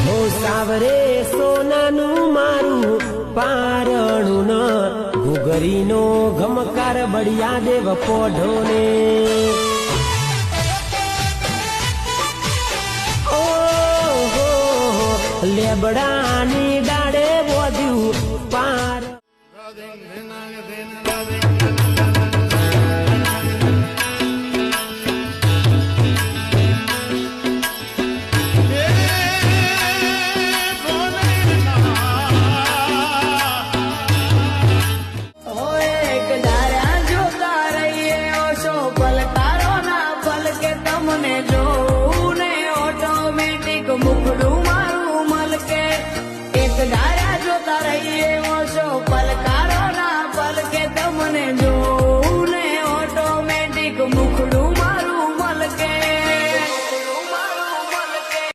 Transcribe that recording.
હો સાવરે સોનાનું મારું પારણું ન ઘુઘરીનો ગમકાર બળિયા દેવ પોઢો ને લેબડાની ડાળે બોધ્યું પાર પલકારો ના પલકે તમને જોઉં ને ઓટોમેટિક મુખડું